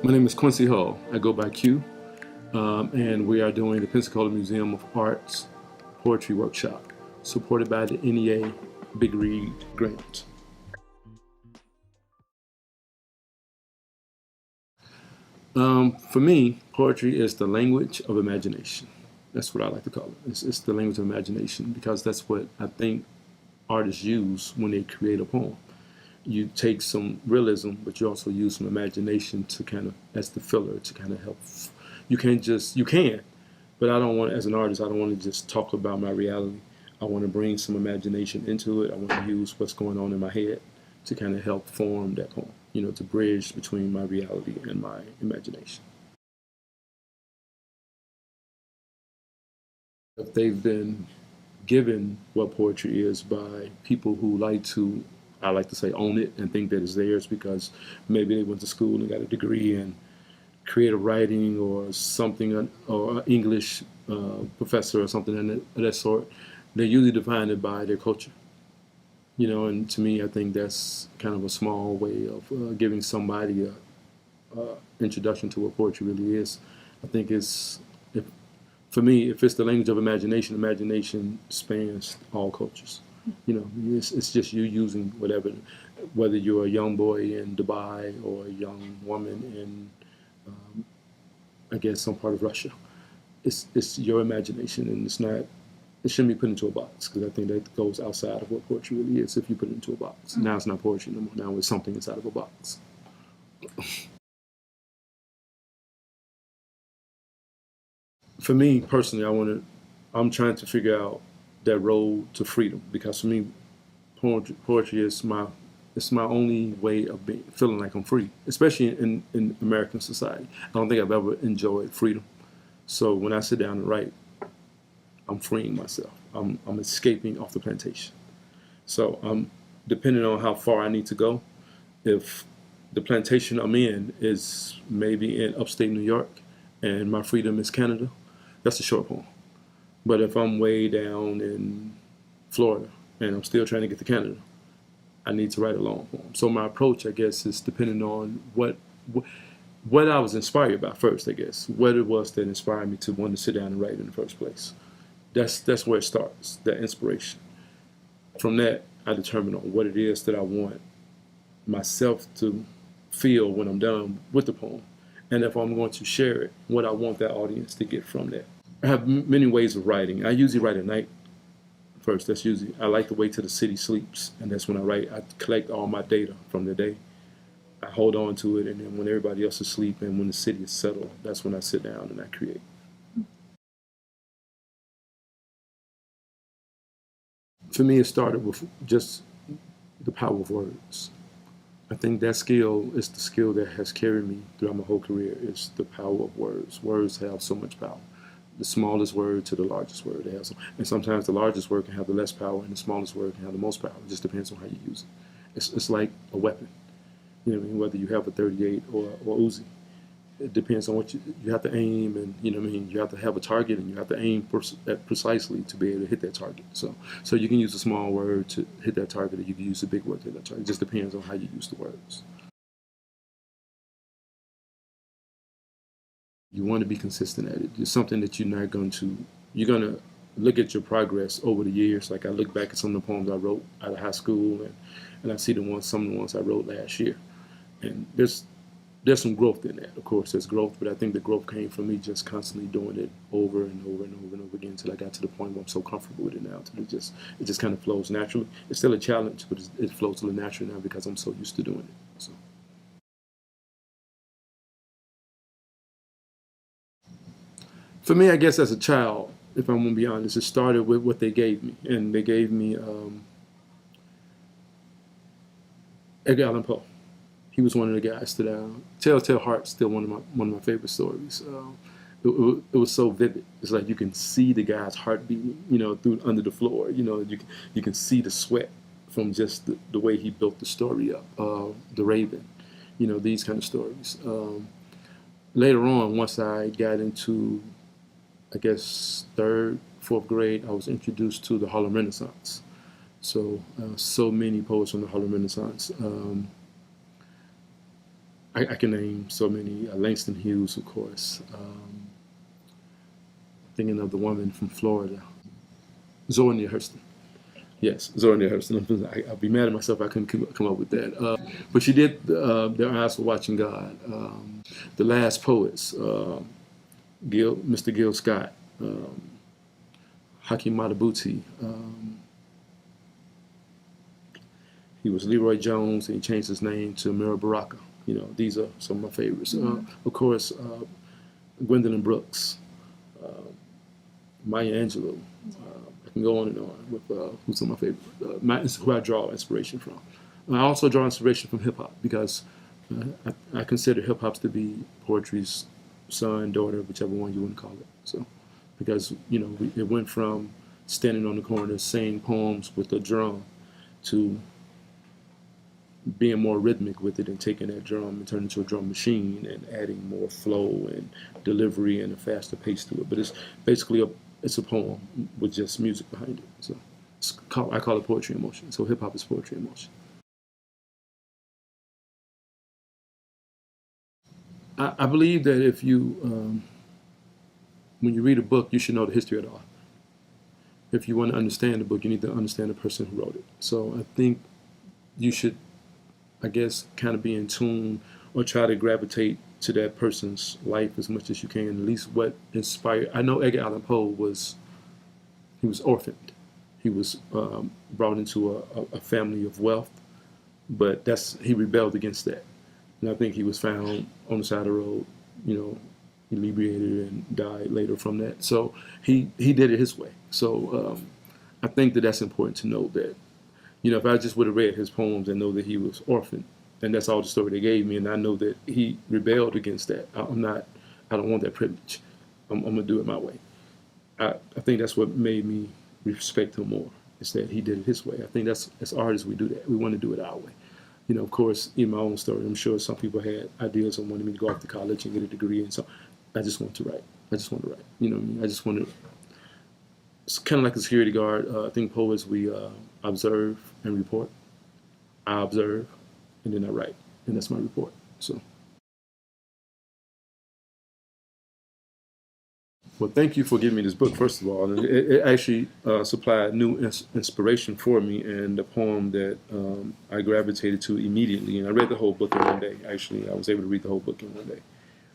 My name is Quincy Hull. I go by Q, and we are doing the Pensacola Museum of Art's Poetry Workshop, supported by the NEA Big Read Grant. For me, poetry is the language of imagination. That's what I like to call it. It's the language of imagination because that's what I think artists use when they create a poem. You take some realism, but you also use some imagination to kind of, as the filler, to kind of help. You can, but I don't want, as an artist, I don't want to just talk about my reality. I want to bring some imagination into it. I want to use what's going on in my head to kind of help form that poem, to bridge between my reality and my imagination. If they've been given what poetry is by people who I like to say, own it and think that it's theirs because maybe they went to school and got a degree in creative writing or something, or an English professor or something of that sort. They usually define it by their culture. And to me, I think that's kind of a small way of giving somebody a introduction to what poetry really is. I think for me, if it's the language of imagination, imagination spans all cultures. It's just you using whether you're a young boy in Dubai or a young woman in, I guess, some part of Russia. It's your imagination, and it shouldn't be put into a box because I think that goes outside of what poetry really is. If you put it into a box, now it's not poetry no more. Now it's something inside of a box. For me personally, I'm trying to figure out that road to freedom because for me, poetry is my only way of feeling like I'm free, especially in American society. I don't think I've ever enjoyed freedom. So when I sit down and write, I'm freeing myself. I'm escaping off the plantation. So depending on how far I need to go, if the plantation I'm in is maybe in upstate New York and my freedom is Canada, that's a short poem. But if I'm way down in Florida and I'm still trying to get to Canada, I need to write a long poem. So my approach, I guess, is depending on what I was inspired by first, I guess, what it was that inspired me to want to sit down and write in the first place. That's where it starts, that inspiration. From that, I determine on what it is that I want myself to feel when I'm done with the poem. And if I'm going to share it, what I want that audience to get from that. I have many ways of writing. I usually write at night first. I like to wait till the city sleeps, and that's when I write. I collect all my data from the day. I hold on to it, and then when everybody else is asleep and when the city is settled, that's when I sit down and I create. For me, it started with just the power of words. I think that skill is the skill that has carried me throughout my whole career. Is the power of words. Words have so much power. The smallest word to the largest word. And sometimes the largest word can have the less power, and the smallest word can have the most power. It just depends on how you use it. It's like a weapon. Whether you have a 38 or Uzi. It depends on what you have to aim, and you have to have a target, and you have to aim precisely to be able to hit that target. So you can use a small word to hit that target, or you can use a big word to hit that target. It just depends on how you use the words. You want to be consistent at it. It's something that you're going to look at your progress over the years. Like I look back at some of the poems I wrote out of high school, and I see some of the ones I wrote last year. And there's some growth in that. Of course, there's growth, but I think the growth came from me just constantly doing it over and over and over and over again until I got to the point where I'm so comfortable with it now. It just kind of flows naturally. It's still a challenge, but it flows a little naturally now because I'm so used to doing it. So. For me, I guess as a child, if I'm going to be honest, it started with what they gave me. And they gave me Edgar Allan Poe. He was one of the guys that Telltale Heart's still one of my favorite stories. It was so vivid. It's like you can see the guy's heart beating, through under the floor. You can see the sweat from just the way he built the story up. The Raven, these kind of stories. Later on, once I got into, I guess, third, fourth grade, I was introduced to the Harlem Renaissance. So many poets from the Harlem Renaissance. I can name so many. Langston Hughes, of course. Thinking of the woman from Florida, Zora Neale Hurston. Yes, Zora Neale Hurston. I'll be mad at myself if I couldn't come up with that. But she did Their Eyes Were Watching God, The Last Poets, Mr. Gil Scott, Hakeem Matabuti. He was Leroy Jones, and he changed his name to Mira Baraka. These are some of my favorites. Of course, Gwendolyn Brooks, Maya Angelou. I can go on and on with who's some of my favorites, who I draw inspiration from. I also draw inspiration from hip hop because I consider hip hop to be poetry's son, daughter, whichever one you want to call it. So, because it went from standing on the corner saying poems with a drum to being more rhythmic with it and taking that drum and turning it into a drum machine and adding more flow and delivery and a faster pace to it. But it's basically it's a poem with just music behind it. So I call it poetry in motion. So hip hop is poetry in motion. I believe that if you, when you read a book, you should know the history of the author. If you want to understand the book, you need to understand the person who wrote it. So I think you should, I guess, kind of be in tune or try to gravitate to that person's life as much as you can, at least what inspired. I know Edgar Allan Poe was orphaned. He was brought into a family of wealth, but he rebelled against that. And I think he was found on the side of the road, inebriated and died later from that. So he did it his way. So I think that's important to know that, if I just would have read his poems and know that he was orphaned, and that's all the story they gave me, and I know that he rebelled against that. I don't want that privilege. I'm gonna do it my way. I think that's what made me respect him more, is that he did it his way. I think that's, as artists, we do that. We want to do it our way. Of course, in my own story, I'm sure some people had ideas and wanted me to go off to college and get a degree, and so I just want to write. I just want to write. You know what I mean? I just want to. It's kind of like a security guard. I think poets, we observe and report. I observe, and then I write, and that's my report. So, well, thank you for giving me this book. First of all, it actually supplied new inspiration for me, and a poem that I gravitated to immediately. And I read the whole book in one day. Actually, I was able to read the whole book in one day,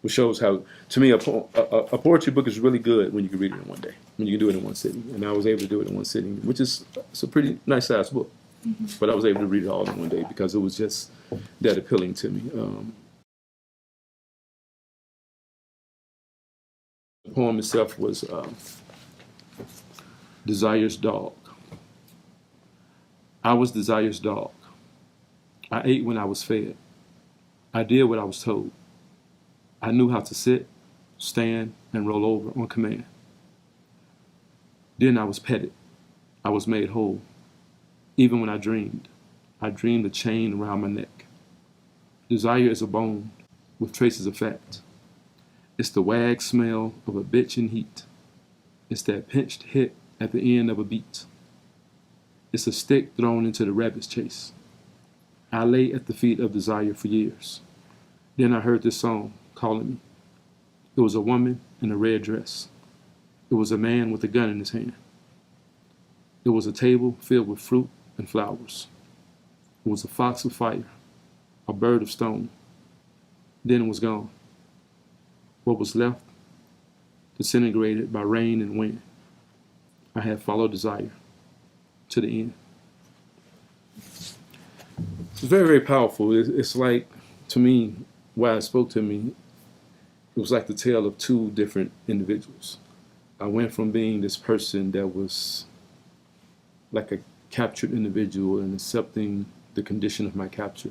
which shows how, to me, a poetry book is really good when you can read it in one day, when you can do it in one sitting. And I was able to do it in one sitting, which is it's a pretty nice sized book. Mm-hmm. But I was able to read it all in one day because it was just that appealing to me. The poem itself was Desire's Dog. I was Desire's dog. I ate when I was fed. I did what I was told. I knew how to sit, stand, and roll over on command. Then I was petted. I was made whole. Even when I dreamed a chain around my neck. Desire is a bone with traces of fat. It's the wag smell of a bitch in heat. It's that pinched hit at the end of a beat. It's a stick thrown into the rabbit's chase. I lay at the feet of desire for years. Then I heard this song calling me. It was a woman in a red dress. It was a man with a gun in his hand. It was a table filled with fruit and flowers. It was a fox of fire, a bird of stone. Then it was gone. What was left, disintegrated by rain and wind. I had followed desire to the end. It's very, very powerful. It's like, to me, why it spoke to me, it was like the tale of two different individuals. I went from being this person that was like a captured individual and accepting the condition of my capture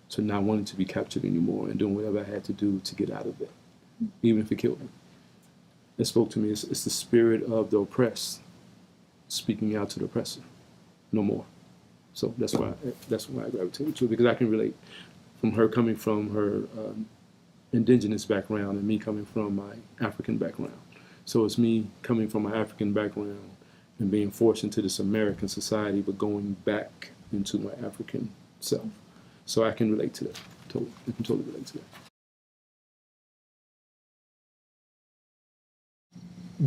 to not wanting to be captured anymore and doing whatever I had to do to get out of it, even if it killed me. It spoke to me. It's the spirit of the oppressed speaking out to the oppressor. No more. So that's why I gravitated to it, because I can relate from her coming from her indigenous background and me coming from my African background. So it's me coming from my African background and being forced into this American society, but going back into my African self. So I can relate to that. Totally, I can totally relate to that.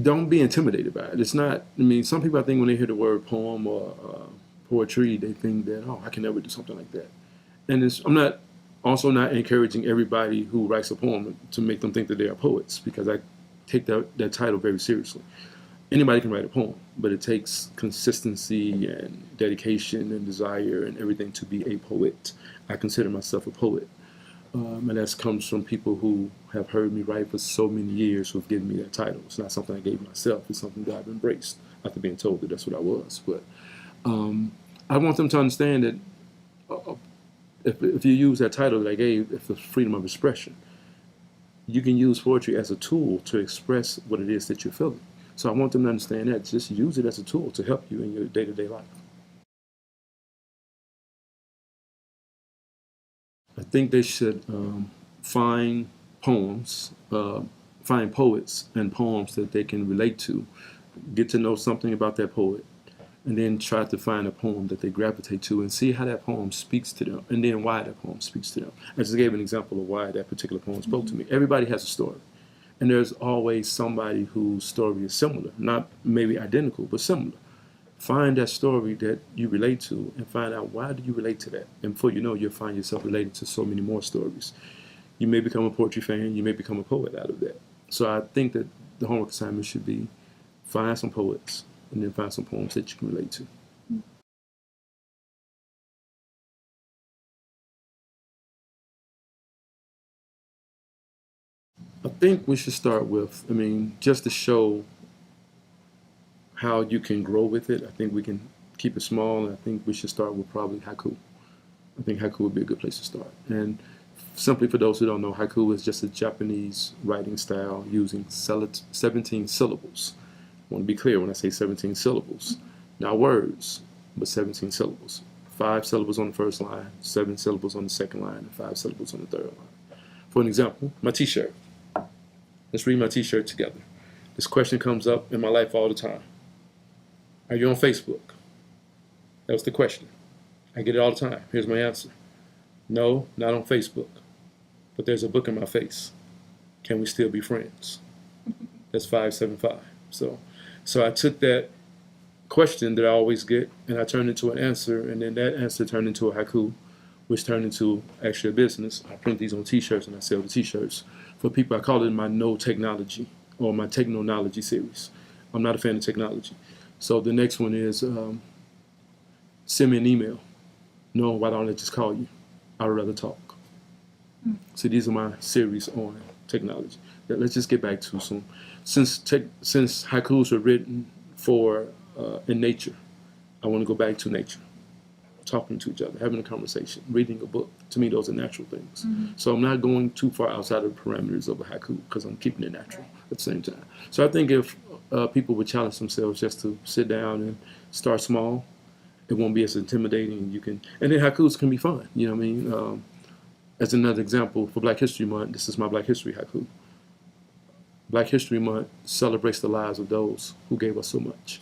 Don't be intimidated by it. It's not. I mean, some people, I think when they hear the word poem or poetry, they think that, oh, I can never do something like that. And I'm not also not encouraging everybody who writes a poem to make them think that they are poets, because I take that title very seriously. Anybody can write a poem, but it takes consistency and dedication and desire and everything to be a poet. I consider myself a poet. And that comes from people who have heard me write for so many years, who have given me that title. It's not something I gave myself. It's something that I've embraced after being told that that's what I was. But I want them to understand that if you use that title that I gave, if it's freedom of expression, you can use poetry as a tool to express what it is that you're feeling. So I want them to understand that. Just use it as a tool to help you in your day-to-day life. I think they should find poems, find poets and poems that they can relate to, get to know something about that poet, and then try to find a poem that they gravitate to and see how that poem speaks to them, and then why that poem speaks to them. I just gave an example of why that particular poem spoke to me. Everybody has a story, and there's always somebody whose story is similar, not maybe identical, but similar. Find that story that you relate to and find out why do you relate to that. And before you know, you'll find yourself related to so many more stories. You may become a poetry fan, you may become a poet out of that. So I think that the homework assignment should be find some poets and then find some poems that you can relate to. I think we should start with, I mean, just to show how you can grow with it, I think we can keep it small, and I think we should start with probably haiku. I think haiku would be a good place to start. And simply for those who don't know, haiku is just a Japanese writing style using 17 syllables. I want to be clear when I say 17 syllables. Not words, but 17 syllables. 5 syllables on the first line, 7 syllables on the second line, and 5 syllables on the third line. For an example, my t-shirt. Let's read my t-shirt together. This question comes up in my life all the time. Are you on Facebook? That was the question. I get it all the time. Here's my answer. No, not on Facebook. But there's a book in my face. Can we still be friends? That's 575. So I took that question that I always get and I turned it into an answer, and then that answer turned into a haiku, which turned into actually a business. I print these on t-shirts and I sell the t-shirts for people. I call it my no technology or my technology series. I'm not a fan of technology. So the next one is send me an email. No, why don't I just call you? I'd rather talk. So these are my series on technology. Let's just get back to some. Since haikus were written for in nature, I want to go back to nature. Talking to each other, having a conversation, reading a book. To me, those are natural things. So I'm not going too far outside of the parameters of a haiku because I'm keeping it natural at the same time. So I think if people would challenge themselves just to sit down and start small, it won't be as intimidating. And then haikus can be fun. You know what I mean? As another example, for Black History Month, this is my Black History haiku. Black History Month celebrates the lives of those who gave us so much.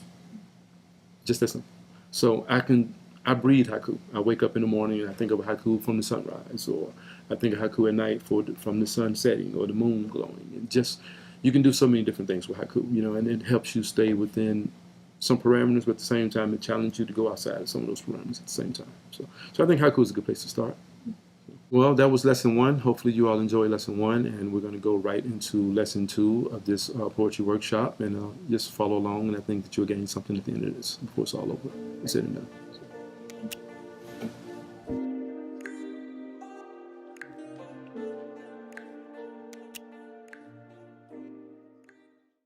Just that simple. So I breathe haiku. I wake up in the morning and I think of a haiku from the sunrise, or I think of haiku at night from the sun setting or the moon glowing. And just, you can do so many different things with haiku, you know, and it helps you stay within some parameters, but at the same time, it challenges you to go outside of some of those parameters at the same time. So I think haiku is a good place to start. Well, that was lesson 1. Hopefully you all enjoy lesson 1, and we're going to go right into lesson 2 of this poetry workshop, and just follow along, and I think that you'll gain something at the end of this before it's all over. It's in and done.